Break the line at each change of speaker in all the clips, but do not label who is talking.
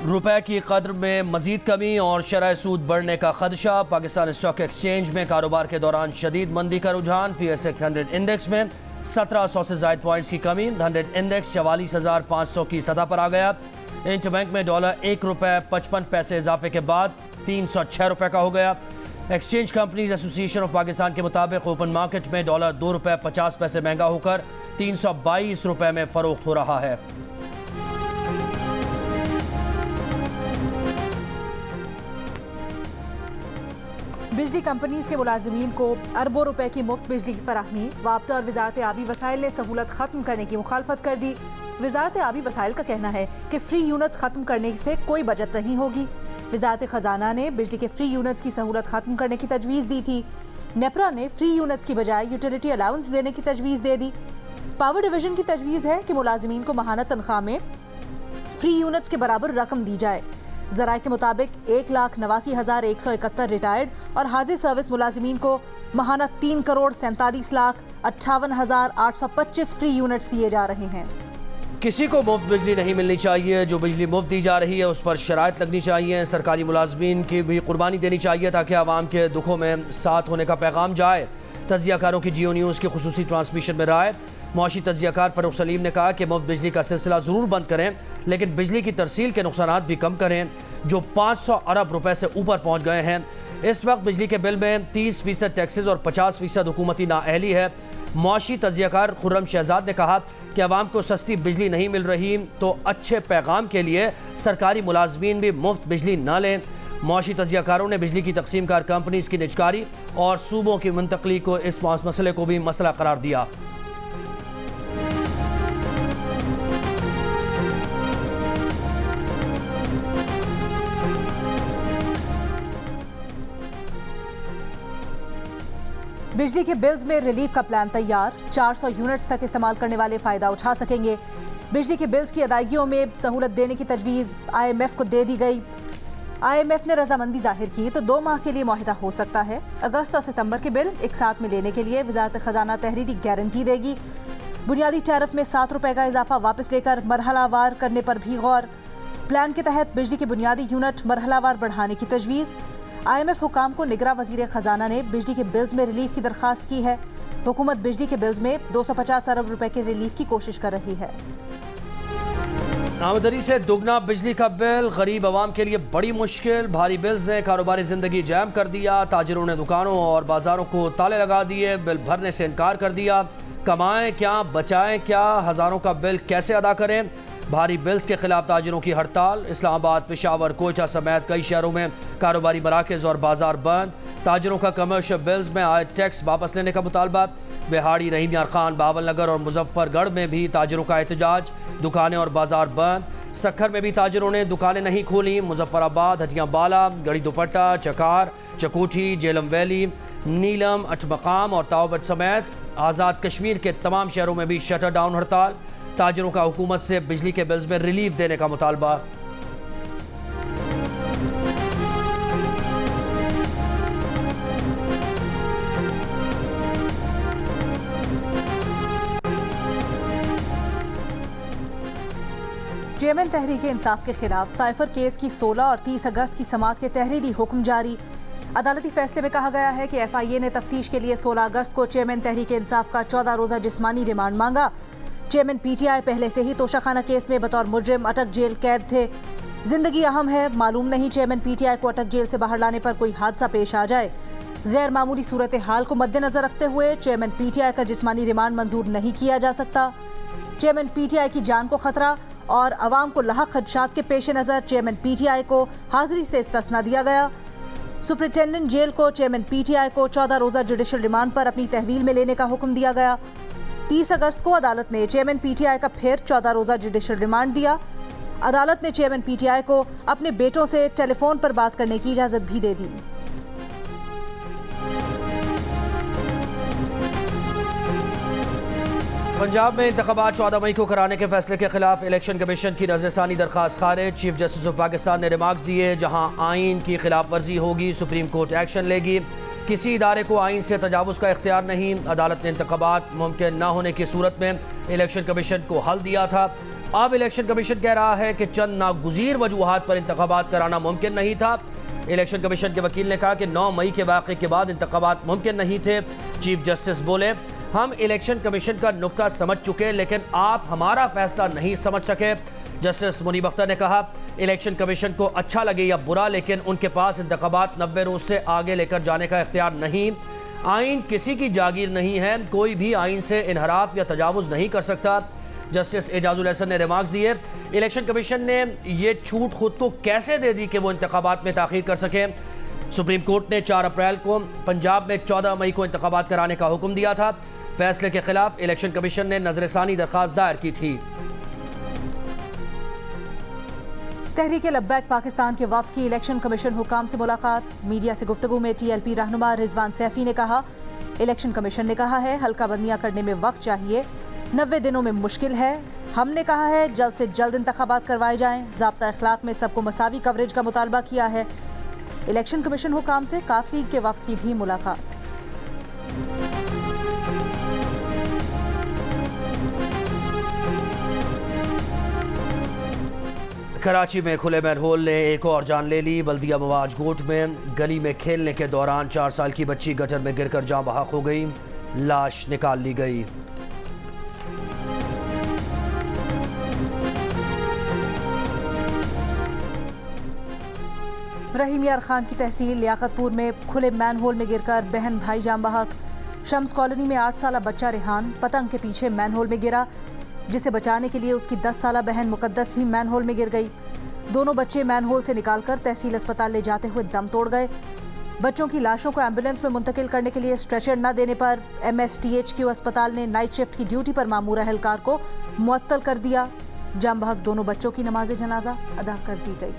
रुपए की कद्र में मजीद कमी और शरह सूद बढ़ने का खदशा। पाकिस्तान स्टॉक एक्सचेंज में कारोबार के दौरान शदीद मंदी का रुझान। PSX 100 इंडेक्स में 1700 से ज़ायद पॉइंट्स की कमी। 100 इंडेक्स 44,500 की सतह पर आ गया। इंटरबैंक में डॉलर ₹1.55 इजाफे के बाद 306 रुपये का हो गया। Exchange companies association of Pakistan के मुताबिक ओपन मार्केट में डॉलर ₹2.50 महंगा होकर 322 रुपये में फरोख्त हो रहा है।
बिजली कंपनीज के मुलाजिमीन को अरबों रुपए की मुफ्त बिजली की फराहमी। वापता और वजारत आबी वसाइल ने सहूलत खत्म करने की मुखालफत कर दी। वजारत आबी वसाइल का कहना है कि फ्री यूनिट्स खत्म करने से कोई बचत नहीं होगी। वजारत खजाना ने बिजली के फ्री यूनिट्स की सहूलत खत्म करने की तजवीज़ दी थी। नेपरा ने फ्री यूनिट्स की बजाय यूटिलिटी अलाउंस देने की तजवीज़ दे दी। पावर डिवीजन की तजवीज़ है कि मुलाजिमीन को माहाना तनख्वाह में फ्री यूनिट्स के बराबर रकम दी जाए। ज़राए के मुताबिक 1,89,171 रिटायर्ड और हाजिर सर्विस मुलाजिमीन को माहाना 3,47,58,825 फ्री यूनिट्स दिए जा रहे हैं।
किसी को मुफ्त बिजली नहीं मिलनी चाहिए। जो बिजली मुफ्त दी जा रही है उस पर शराइत लगनी चाहिए। सरकारी मुलाजमीन की भी कुर्बानी देनी चाहिए ताकि आवाम के दुखों में साथ होने का पैगाम जाए। तज्जियाकारों की जियो न्यूज़ की खुसूसी ट्रांसमिशन में राय। मुआशी तज्जियाकार फ़रूख सलीम ने कहा कि मुफ्त बिजली का सिलसिला ज़रूर बंद करें, लेकिन बिजली की तरसील के नुकसानात भी कम करें जो 500 अरब रुपए से ऊपर पहुँच गए हैं। इस वक्त बिजली के बिल में 30% टैक्सेस और 50% हुकूमती नाअहली है। मुआशी तज्जियाकार खुर्रम शहजाद ने कहा कि आवाम को सस्ती बिजली नहीं मिल रही तो अच्छे पैगाम के लिए सरकारी मुलाजमीन भी मुफ्त बिजली न लें। मुआशी तज्जियाकारों ने बिजली की तकसीम कार कंपनीज की निजकारी और सूबों की मुंतकली को इस मसले को भी मसला करार दिया।
बिजली के बिल्स में रिलीफ का प्लान तैयार। 400 यूनिट्स तक इस्तेमाल करने वाले फ़ायदा उठा सकेंगे। बिजली के बिल्स की अदायगियों में सहूलत देने की तजवीज़ IMF को दे दी गई। IMF ने रजामंदी जाहिर की तो 2 माह के लिए मुआहिदा हो सकता है। अगस्त और सितंबर के बिल एक साथ में लेने के लिए वजारत खजाना तहरीरी गारंटी देगी। बुनियादी टैरिफ में 7 रुपये का इजाफा वापस लेकर मरहलावार करने पर भी गौर। प्लान के तहत बिजली की बुनियादी यूनिट मरहलावार बढ़ाने की तजवीज़। IMF हुकाम को निगरां वज़ीर खजाना ने बिजली के बिल्स में रिलीफ की दरख्वास्त की है। हुकूमत बिजली के बिल्स में 250 अरब रुपए के रिलीफ की कोशिश कर रही है।
आमदनी से दुगना बिजली का बिल गरीब आवाम के लिए बड़ी मुश्किल। भारी बिल्स ने कारोबारी जिंदगी जैम कर दिया। ताजिरों ने दुकानों और बाजारों को ताले लगा दिए। बिल भरने से इनकार कर दिया। कमाएं क्या बचाएं क्या, हज़ारों का बिल कैसे अदा करें। भारी बिल्स के खिलाफ ताजिरों की हड़ताल। इस्लामाबाद, पेशावर, कोयटा समेत कई शहरों में कारोबारी मराकज़ और बाजार बंद। ताजिरों का कमर्शियल बिल्स में आए टैक्स वापस लेने का मुतालबा। बिहाड़ी, रहीम यार खान, बावल नगर और मुजफ्फरगढ़ में भी ताजिरों का एहतजाज। दुकानें और बाजार बंद। सक्खर में भी ताजिरों ने दुकानें नहीं खोली। मुजफ्फराबाद, हटिया बाला, गढ़ी दुपट्टा, चकार, चकोठी, जेलम वैली, नीलम, अठमकाम और ताओबट समेत आज़ाद कश्मीर के तमाम शहरों में भी शटर डाउन हड़ताल। ताजिरों का हुकूमत से बिजली के बिल्स में रिलीफ देने का मुतालबा।
चेयरमैन तहरीक इंसाफ के खिलाफ साइफर केस की 16 और 30 अगस्त की समाअत के तहरीरी हुक्म जारी। अदालती फैसले में कहा गया है कि FIA ने तफ्तीश के लिए 16 अगस्त को चेयरमैन तहरीक इंसाफ का 14 रोज़ा जिस्मानी रिमांड मांगा। चेयरमैन PTI पहले से ही तोशाखाना केस में बतौर मुजरिम अटक जेल कैद थे। जिंदगी अहम है, मालूम नहीं चेयरमैन PTI को अटक जेल से बाहर लाने पर कोई हादसा पेश आ जाए। गैर मामूली सूरत हाल को मद्देनजर रखते हुए चेयरमैन PTI का जिस्मानी रिमांड मंजूर नहीं किया जा सकता। चेयरमैन PTI की जान को खतरा और अवाम को लाहक खदशात के पेश नज़र चेयरमैन PTI को हाजिरी से इस्तिस्ना दिया गया। सुपरिटेंडेंट जेल को चेयरमैन PTI को 14 रोज़ा जुडिशल रिमांड पर अपनी तहवील में लेने का हुक्म दिया गया। 30 अगस्त को अदालत ने चेयरमैन PTI का फिर 14 रोज़ा जुडिशल रिमांड दिया। अदालत ने चेयरमैन PTI को अपने बेटों से टेलीफोन पर बात करने की इजाज़त भी दे दी।
पंजाब में इंतखाबात 14 मई को कराने के फैसले के खिलाफ इलेक्शन कमीशन की नज़रसानी दरख्वास्त खारिज। चीफ जस्टिस ऑफ पाकिस्तान ने रिमार्क्स दिए, जहां आइन की खिलाफ वर्जी होगी सुप्रीम कोर्ट एक्शन लेगी। किसी इदारे को आइन से तजावुज़ का इख्तियार नहीं। अदालत ने इंतखाबात मुमकिन न होने की सूरत में इलेक्शन कमीशन को हल दिया था। अब इलेक्शन कमीशन कह रहा है कि चंद नागुज़ीर वजूहात पर इंतखाबात कराना मुमकिन नहीं था। इलेक्शन कमीशन के वकील ने कहा कि 9 मई के वाक़े के बाद इंतखाबात मुमकिन नहीं थे। चीफ जस्टिस बोले, हम इलेक्शन कमीशन का नुक्ता समझ चुके, लेकिन आप हमारा फैसला नहीं समझ सके। जस्टिस मुनीब अख्तर ने कहा, इलेक्शन कमीशन को अच्छा लगे या बुरा, लेकिन उनके पास इंतखाबात 90 रोज से आगे लेकर जाने का इख्तियार नहीं। आइन किसी की जागीर नहीं है, कोई भी आइन से इनहराफ या तजावुज़ नहीं कर सकता। जस्टिस एजाजुल हसन ने रिमार्क्स दिए, इलेक्शन कमीशन ने यह छूट खुद को कैसे दे दी कि वो इंतखाबात में ताख़ीर कर सके। सुप्रीम कोर्ट ने 4 अप्रैल को पंजाब में 14 मई को इंतखाबात कराने का हुक्म दिया था। फैसले के खिलाफ इलेक्शन कमीशन ने नजरसानी दरख्वास्त दायर की थी।
तहरीक लब्बैक पाकिस्तान के वफ्द की इलेक्शन कमीशन हुकाम से मुलाकात। मीडिया से गुफ्तगू में TLP रहनुमा रिजवान सैफी ने कहा, इलेक्शन कमीशन ने कहा है हल्का बंदियां करने में वक्त चाहिए, 90 दिनों में मुश्किल है। हमने कहा है जल्द से जल्द इंतखाबात करवाए जाएं। ज़ाब्ता अखलाक में सबको मसावी कवरेज का मुतालबा किया है। इलेक्शन कमीशन हुकाम से काफ लीग के वफ्द की भी मुलाकात।
कराची में खुले मैनहोल ने एक और जान ले ली। बल्दिया मवाज गोट में गली में खेलने के दौरान 4 साल की बच्ची गटर में गिरकर जाँ बहक हो गई, लाश निकाल ली गई।
रहीम यार खान की तहसील लियाकतपुर में खुले मैनहोल में गिरकर बहन भाई जाँ बहक। शम्स कॉलोनी में 8 साला बच्चा रेहान पतंग के पीछे मैनहोल में गिरा, जिसे बचाने के लिए उसकी 10 साला बहन मुकद्दस भी मैनहोल में गिर गई। दोनों बच्चे मैनहोल से निकालकर तहसील अस्पताल ले जाते हुए दम तोड़ गए। बच्चों की लाशों को एम्बुलेंस में मुंतकिल करने के लिए स्ट्रेचर न देने पर MSTHQ अस्पताल ने नाइट शिफ्ट की ड्यूटी पर मामूर एहलकार को मुअत्तल कर दिया। जाँ बहक दोनों बच्चों की नमाज जनाजा अदा कर दी गई।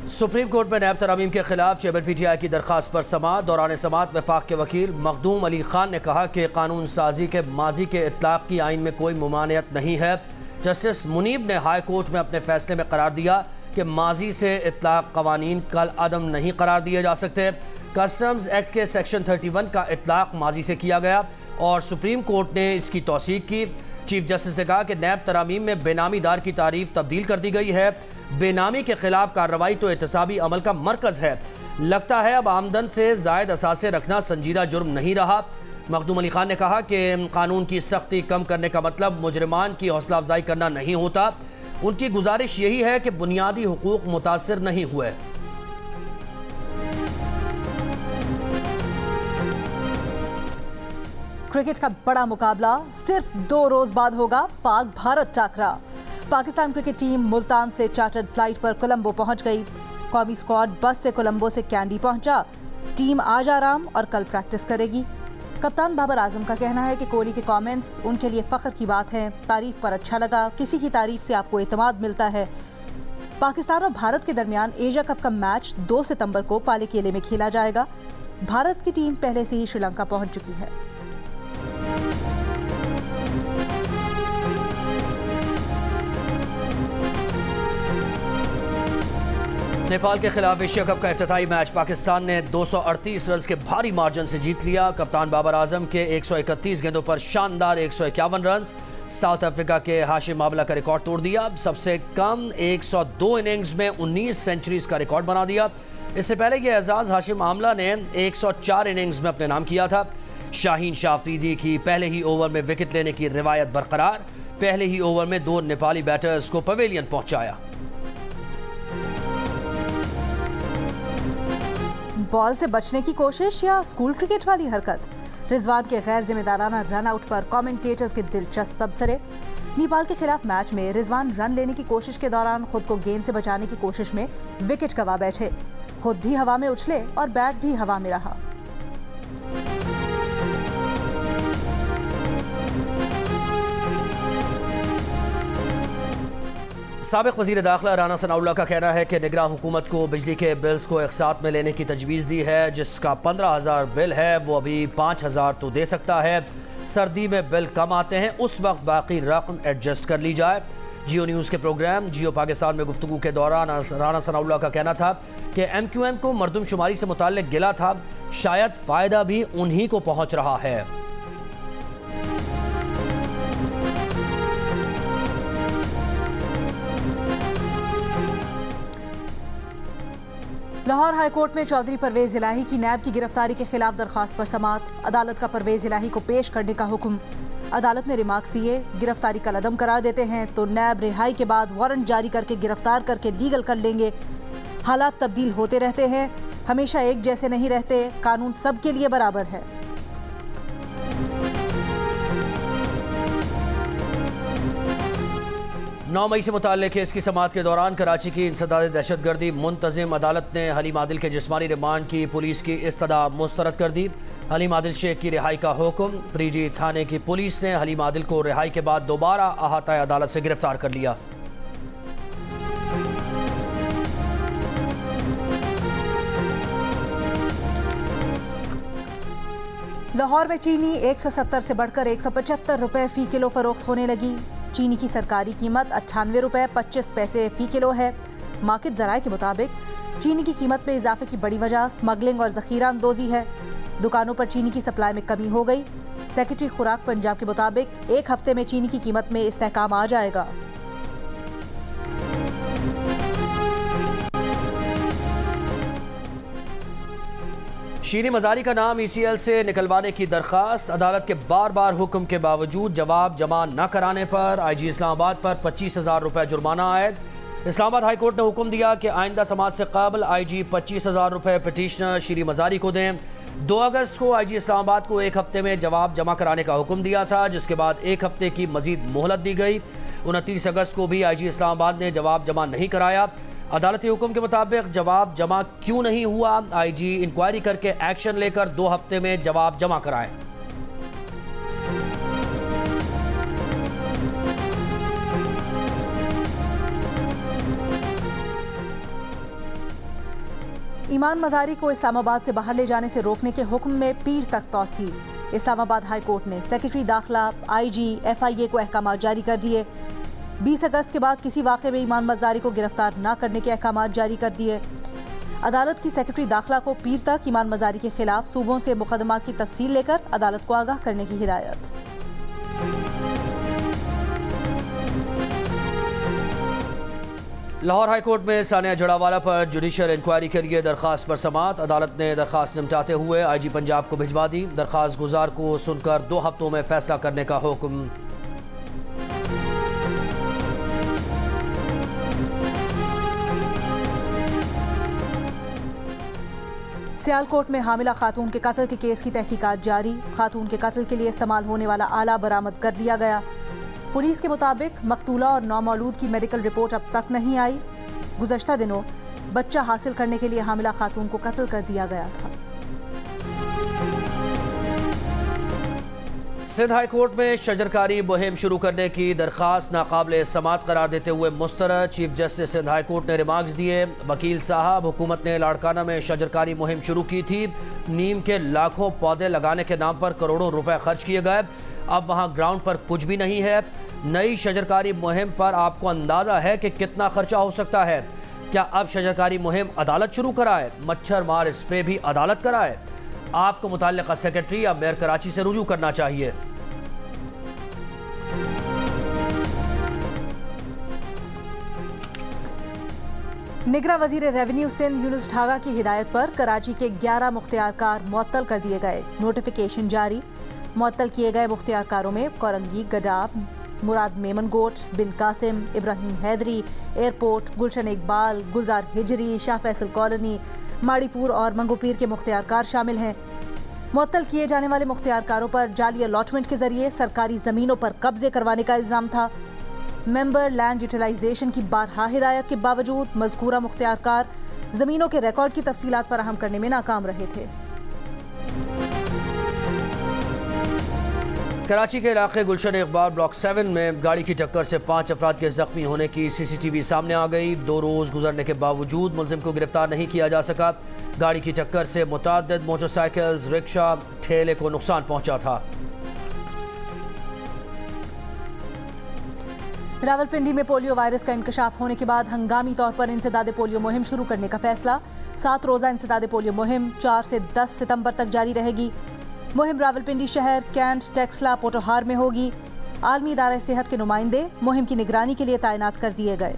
सुप्रीम कोर्ट में नैब तरामीम के खिलाफ चेयरमैन PTI की दरख्वास्त पर समाअत। दौरान समाअत वफाक के वकील मखदूम अली खान ने कहा कि कानून साजी के माजी के इतलाक़ की आइन में कोई मुमानियत नहीं है। जस्टिस मुनीब ने हाई कोर्ट में अपने फैसले में करार दिया कि माजी से इतलाक़ कवानीन कल अदम नहीं करार दिए जा सकते। कस्टम्स एक्ट के सेक्शन 31 का इतलाक़ माजी से किया गया और सुप्रीम कोर्ट ने इसकी तौसीक की। चीफ जस्टिस ने कहा कि नैब तरामीम में बेनामी दार की तारीफ तब्दील कर दी गई है। बेनामी के खिलाफ कार्रवाई तो एहतसाबी अमल का मरकज है। लगता है अब आमदन से जायद असासे रखना संजीदा जुर्म नहीं रहा। मखदूम अली खान ने कहा कि कानून की सख्ती कम करने का मतलब मुजरिमान की हौसला अफजाई करना नहीं होता। उनकी गुजारिश यही है कि बुनियादी हुकूक मुतासिर नहीं हुए।
क्रिकेट का बड़ा मुकाबला सिर्फ 2 रोज बाद होगा। पाक भारत टाकरा। पाकिस्तान क्रिकेट टीम मुल्तान से चार्टर्ड फ्लाइट पर कोलंबो पहुंच गई। कौमी स्क्वाड बस से कोलंबो से कैंडी पहुंचा। टीम आज आराम और कल प्रैक्टिस करेगी। कप्तान बाबर आजम का कहना है कि कोहली के कमेंट्स उनके लिए फख्र की बात है। तारीफ पर अच्छा लगा, किसी की तारीफ से आपको एतमाद मिलता है। पाकिस्तान और भारत के दरमियान एशिया कप का मैच 2 सितंबर को पालीकेले में खेला जाएगा। भारत की टीम पहले से ही श्रीलंका पहुंच चुकी है।
नेपाल के खिलाफ एशिया कप का इफ्तिताई मैच पाकिस्तान ने 238 रन के भारी मार्जिन से जीत लिया। कप्तान बाबर आजम के 131 गेंदों पर शानदार 151 रन। साउथ अफ्रीका के हाशिम आमला का रिकॉर्ड तोड़ दिया। सबसे कम 102 इनिंग्स में 19 सेंचुरीज का रिकॉर्ड बना दिया। इससे पहले यह एजाज हाशिम आमला ने 104 इनिंग्स में अपने नाम किया था। शाहीन शाह अफरीदी की पहले ही ओवर में विकेट लेने की रिवायत बरकरार। पहले ही ओवर में 2 नेपाली बैटर्स को पवेलियन पहुंचाया।
बॉल से बचने की कोशिश या स्कूल क्रिकेट वाली हरकत। रिजवान के गैर जिम्मेदाराना रन आउट पर कमेंटेटर्स के दिलचस्प तबसरे। नेपाल के खिलाफ मैच में रिजवान रन लेने की कोशिश के दौरान खुद को गेंद से बचाने की कोशिश में विकेट गंवा बैठे। खुद भी हवा में उछले और बैट भी हवा में रहा।
साबिक वज़ीर दाखिला राना सनाउल्लाह का कहना है कि निगरान हुकूमत को बिजली के बिल्स को एक साथ में लेने की तजवीज़ दी है। जिसका 15,000 बिल है वो अभी 5,000 तो दे सकता है। सर्दी में बिल कम आते हैं, उस वक्त बाकी रकम एडजस्ट कर ली जाए। जियो न्यूज़ के प्रोग्राम जियो पाकिस्तान में गुफ्तगू के दौरान राना सनाउल्लाह का कहना था कि MQM को मरदमशुमारी से मुताल्लिक गिला था, शायद फ़ायदा भी उन्हीं को पहुँच रहा है।
लाहौर हाईकोर्ट में चौधरी परवेज इलाही की नैब की गिरफ्तारी के खिलाफ दरख्वास्त पर समात। अदालत का परवेज इलाही को पेश करने का हुक्म। अदालत ने रिमार्क्स दिए, गिरफ्तारी कल अदम करार देते हैं तो नैब रिहाई के बाद वारंट जारी करके गिरफ्तार करके लीगल कर लेंगे। हालात तब्दील होते रहते हैं, हमेशा एक जैसे नहीं रहते, कानून सबके लिए बराबर है।
नौ मई से मुताल्लिक केस की समाअत के दौरान कराची की इंसदाद दहशतगर्दी मुंतजिम अदालत ने हलीम आदिल के जिस्मानी रिमांड की पुलिस की इस्तदा मुस्तरद कर दी। हलीम आदिल शेख की रिहाई का हुक्म। प्रीजी थाने की पुलिस ने हलीम आदिल को रिहाई के बाद दोबारा अहाता अदालत से गिरफ्तार कर लिया।
लाहौर में चीनी 170 से बढ़कर 175 रुपए फी किलो फरोख्त होने लगी। चीनी की सरकारी कीमत 98 रुपए 25 पैसे फी किलो है। मार्केट ज़राए के मुताबिक चीनी की कीमत में इजाफे की बड़ी वजह स्मगलिंग और ज़ख़ीरा अंदोज़ी है। दुकानों पर चीनी की सप्लाई में कमी हो गई। सेक्रेटरी खुराक पंजाब के मुताबिक एक हफ्ते में चीनी की कीमत में इस्तेहकाम आ जाएगा।
शीरी मजारी का नाम ECL से निकलवाने की दरख्वास्त। अदालत के बार बार हुक्म के बावजूद जवाब जमा न कराने पर IG इस्लामाबाद पर 25,000 रुपये जुर्माना आयद। इस्लामाबाद हाई कोर्ट ने हुक्म दिया कि आइंदा समात से काबिल IG 25,000 रुपये पटिशनर शीरी मजारी को दें। 2 अगस्त को IG इस्लामाबाद को एक हफ्ते में जवाब जमा कराने का हुक्म दिया था, जिसके बाद एक हफ्ते की मजीद मोहलत दी गई। 29 अगस्त को भी IG इस्लामाबाद ने जवाब जमा नहीं कराया। अदालती हुक्म के मुताबिक जवाब जमा क्यों नहीं हुआ, IG इंक्वायरी करके एक्शन लेकर 2 हफ्ते में जवाब जमा कराए।
ईमान मजारी को इस्लामाबाद से बाहर ले जाने से रोकने के हुक्म में पीर तक तौसील। इस्लामाबाद हाई कोर्ट ने सेक्रेटरी दाखिला, IG, FIA को अहकाम जारी कर दिए। 20 अगस्त के बाद किसी वाक़े में ईमान मजारी को गिरफ्तार न करने के अहकाम जारी कर दिए। अदालत की सेक्रेटरी दाखिला को पीर तक ईमान मजारी के खिलाफ सूबों से मुकदमा की तफसील लेकर अदालत को आगाह करने की हिदायत।
लाहौर हाई कोर्ट में सानिया जड़ावाला पर जुडिशल इंक्वायरी के लिए दरख्वास्त पर समाअत। अदालत ने दरख्वास्त निपटाते हुए IG पंजाब को भिजवा दी। दरख्वास्त गुजार को सुनकर 2 हफ्तों में फैसला करने का हुक्म।
सियालकोट में हामिला खातून के कत्ल के केस की तहकीकात जारी। खातून के कत्ल के लिए इस्तेमाल होने वाला आला बरामद कर लिया गया। पुलिस के मुताबिक मकतूला और नौमौलूद की मेडिकल रिपोर्ट अब तक नहीं आई। गुज़श्ता दिनों बच्चा हासिल करने के लिए हामिला खातून को कत्ल कर दिया गया था।
सिंध हाई कोर्ट में शजरकारी मुहिम शुरू करने की दरख्वास्त नाकाबिल समाअत करार देते हुए मुस्तरद। Chief justice Sindh high court ने रिमार्क्स दिए, वकील साहब, हुकूमत ने लाड़काना में शजरकारी मुहिम शुरू की थी। नीम के लाखों पौधे लगाने के नाम पर करोड़ों रुपए खर्च किए गए। अब वहां ग्राउंड पर कुछ भी नहीं है। नई शजरकारी मुहिम पर आपको अंदाजा है कि कितना खर्चा हो सकता है। क्या अब शजरकारी मुहिम अदालत शुरू कराए? मच्छर मार स्प्रे भी अदालत कराए? आपको मुताल्लिका सेक्रेटरी या मेयर कराची से रुजू करना चाहिए।
निगरा वजीर रेवेन्यू सिंध यूनुस ढागा की हिदायत पर कराची के 11 मुख्तियारकार मुअत्तल कर दिए गए। नोटिफिकेशन जारी। मुअत्तल किए गए मुख्तियारकारों में कोरंगी, गडाब, मुराद मेमनगोट, बिन कासिम, इब्राहिम हैदरी, एयरपोर्ट, गुलशन इकबाल, गुलजार हिजरी, शाह फैसल कॉलोनी, माड़ीपुर और मंगोपीर के मुख्तियारकार शामिल हैं। मुअत्तल किए जाने वाले मुख्तियारकारों पर जाली अलॉटमेंट के जरिए सरकारी ज़मीनों पर कब्जे करवाने का इल्ज़ाम था। मेंबर लैंड यूटिलाइजेशन की बारहा हिदायत के बावजूद मज़कूरा मुख्तियारकार ज़मीनों के रिकॉर्ड की तफसीलात फराहम करने में नाकाम रहे थे।
कराची के इलाके गुलशन इकबाल ब्लॉक 7 में गाड़ी की टक्कर से 5 अफराद के जख्मी होने की CCTV सामने आ गई। 2 रोज़ गुजरने के बावजूद मुलजिम को गिरफ्तार नहीं किया जा सका। गाड़ी की टक्कर से मुतअद्दिद मोटरसाइकिल्स, रिक्शा, ठेले को नुकसान पहुंचा था।
रावलपिंडी में पोलियो वायरस का इंकशाफ होने के बाद हंगामी तौर पर इंसदाद पोलियो मुहिम शुरू करने का फैसला। 7 रोज़ा इंसदाद पोलियो मुहिम 4 से 10 सितंबर तक जारी रहेगी। मुहिम रावलपिंडी शहर, कैंट, टेक्सला, पोटोहार में होगी। आलमी इदारा सेहत के नुमाइंदे मुहिम की निगरानी के लिए तैनात कर दिए गए।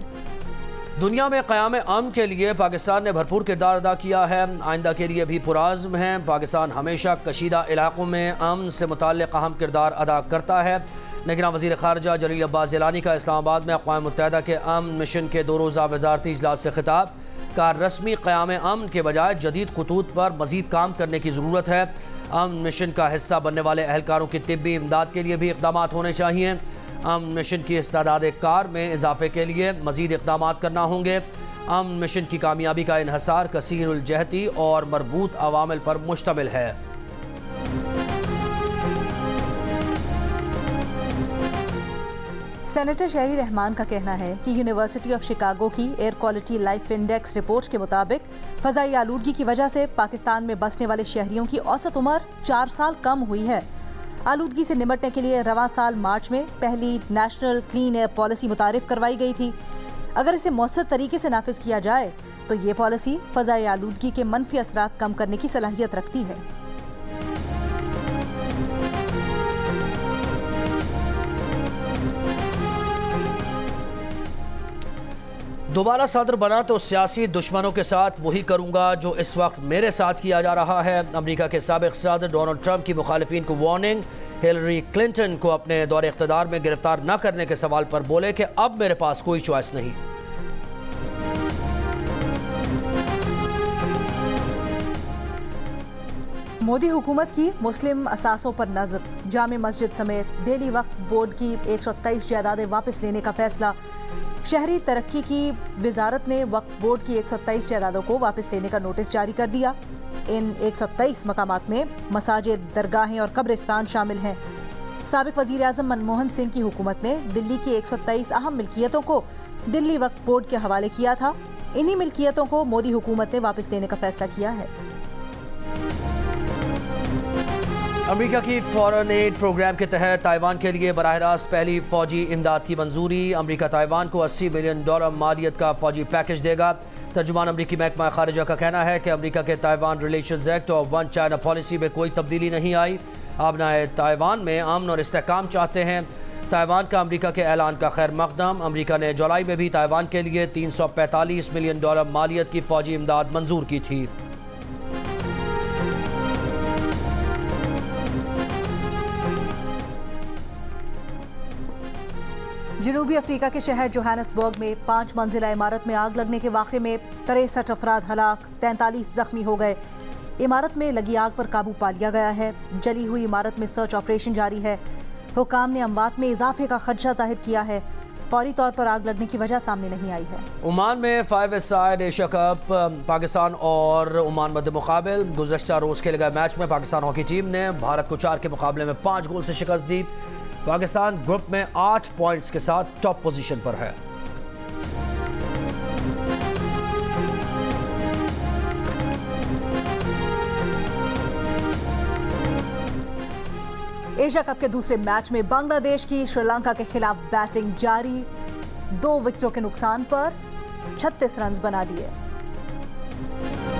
दुनिया में क़याम अमन के लिए पाकिस्तान ने भरपूर किरदार अदा किया है, आइंदा के लिए भी पुराज़्म है। पाकिस्तान हमेशा कशीदा इलाकों में अमन से मुताल्लिक़ अहम किरदार अदा करता है। निगरान वज़ीर ख़ारजा जलील अब्बास जिलानी का इस्लामाबाद में अक़वाम मुत्तहिदा के अमन मिशन के 2 रोज़ा वज़ारती इजलास से खिताब। का रस्मी क़याम अमन के बजाय जदीद खतूत पर मज़ीद काम करने की ज़रूरत है। अमन मिशन का हिस्सा बनने वाले एहलकारों की तिब्बी इमदाद के लिए भी इक़दाम होने चाहिए। अमन मिशन की इस्तादाद कार में इजाफे के लिए मज़ीद इक़दाम करना होंगे। अमन मिशन की कामयाबी का इन्हसार कसीरुल जहती और मरबूत अवामिल पर मुश्तमिल है।
सेनेटर शहरी रहमान का कहना है कि यूनिवर्सिटी ऑफ शिकागो की air quality life index report के मुताबिक फ़ज़ाई आलूदगी की वजह से पाकिस्तान में बसने वाले शहरियों की औसत उम्र 4 साल कम हुई है। आलूदगी से निपटने के लिए रवां साल मार्च में पहली नेशनल क्लीन एयर पॉलिसी मुतारिफ करवाई गई थी। अगर इसे मौसर तरीके से नाफिज किया जाए तो ये पॉलिसी फ़ज़ाई आलूदगी के मनफी असरात कम करने की सलाहियत रखती है।
दोबारा सदर बना तो सियासी दुश्मनों के साथ वही करूंगा जो इस वक्त मेरे साथ किया जा रहा है। अमेरिका के साबिक़ सदर डोनाल्ड ट्रंप की मुखालिफिन को वार्निंग। हिलरी क्लिंटन को अपने दौरे इख्तिदार में गिरफ्तार न करने के सवाल पर बोले कि अब मेरे पास कोई चॉइस नहीं।
मोदी हुकूमत की मुस्लिम असासों पर नजर। जामे मस्जिद समेत दिल्ली वक्फ बोर्ड की 123 जायदादें वापस लेने का फैसला। शहरी तरक्की की वजारत ने वक्फ बोर्ड की 123 जायदादों को वापस लेने का नोटिस जारी कर दिया। इन 123 मकामात में मसाजिद, दरगाहें और कब्रिस्तान शामिल हैं। साबिक़ वज़ीर आज़म मनमोहन सिंह की हुकूमत ने दिल्ली की 123 अहम मिल्कियतों को दिल्ली वक्फ बोर्ड के हवाले किया था। इन्हीं मिल्कियतों को मोदी हुकूमत ने वापस लेने का फैसला किया है।
अमेरिका की फॉरेन एड प्रोग्राम के तहत ताइवान के लिए बराह रास्त पहली फौजी इमदाद की मंजूरी। अमेरिका ताइवान को $80 मिलियन मालियत का फौजी पैकेज देगा। तर्जुमान अमरीकी महकमा खारिजा का कहना है कि अमेरिका के ताइवान रिलेशंस एक्ट और वन चाइना पॉलिसी में कोई तब्दीली नहीं आई। आबनाए ताइवान में अमन और इस्तेहकाम चाहते हैं। ताइवान का अमेरिका के ऐलान का खैर मकदम। अमेरिका ने जुलाई में भी ताइवान के लिए $345 मिलियन मालियत की फौजी इमदाद मंजूर की थी।
जनूबी अफ्रीका के शहर जोहानसबर्ग में 5 मंजिला इमारत में आग लगने के वाक़े में 63 अफराद हलाक, 43 जख्मी हो गए। इमारत में लगी आग पर काबू पा लिया गया है। जली हुई इमारत में सर्च ऑपरेशन जारी है। हुकाम ने अमवात में इजाफे का खदशा जाहिर किया है। फौरी तौर पर आग लगने की वजह सामने नहीं आई है।
ओमान में 5-a-साइड एशिया कप पाकिस्तान और ओमान मध्य मुकाबिल। गुज़श्ता रोज़ खेले गए मैच में पाकिस्तान हॉकी टीम ने भारत को 4 के मुकाबले में 5 गोल से शिकस्त दी। पाकिस्तान ग्रुप में 8 पॉइंट्स के साथ टॉप पोजीशन पर है।
एशिया कप के दूसरे मैच में बांग्लादेश की श्रीलंका के खिलाफ बैटिंग जारी। 2 विकेटों के नुकसान पर 36 रन बना दिए।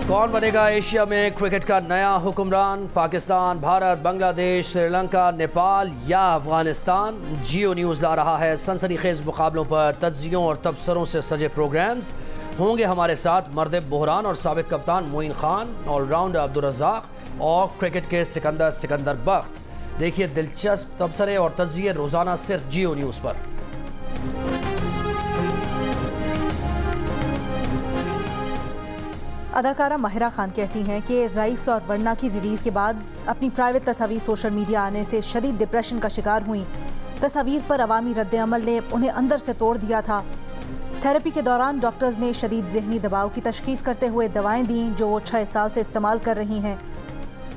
कौन बनेगा एशिया में क्रिकेट का नया हुक्मरान? पाकिस्तान, भारत, बांग्लादेश, श्रीलंका, नेपाल या अफगानिस्तान? जियो न्यूज़ ला रहा है सनसनीखेज मुकाबलों पर तज्जियों और तबसरों से सजे प्रोग्राम्स। होंगे हमारे साथ मर्द बुहरान और साबिक कप्तान मोइन खान, ऑलराउंडर अब्दुल रज़ाक और क्रिकेट के सिकंदर बख्त। देखिए दिलचस्प तबसरे और तज्जिए रोज़ाना सिर्फ जियो न्यूज़ पर।
अदाकारा माहिरा खान कहती हैं कि राइस और वरना की रिलीज़ के बाद अपनी प्राइवेट तस्वीर सोशल मीडिया आने से शदीद डिप्रेशन का शिकार हुई। तस्वीर पर अवामी रद्द-ए-अमल ने उन्हें अंदर से तोड़ दिया था। थेरेपी के दौरान डॉक्टर्स ने शदीद ज़हनी दबाव की तशख़ीस करते हुए दवाएं दी जो वो 6 साल से इस्तेमाल कर रही हैं।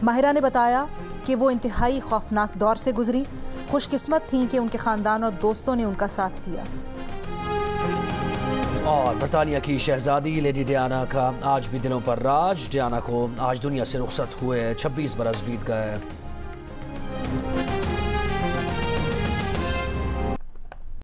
माहिरा ने बताया कि वो इंतहाई खौफनाक दौर से गुजरी। खुशकिस्मत थीं कि उनके ख़ानदान और दोस्तों ने उनका साथ दिया।
और बरतानिया की शहजादी लेडी डियाना का आज भी दिलों पर राज। डियाना को आज दुनिया से रुखसत हुए 26 बरस बीत गए।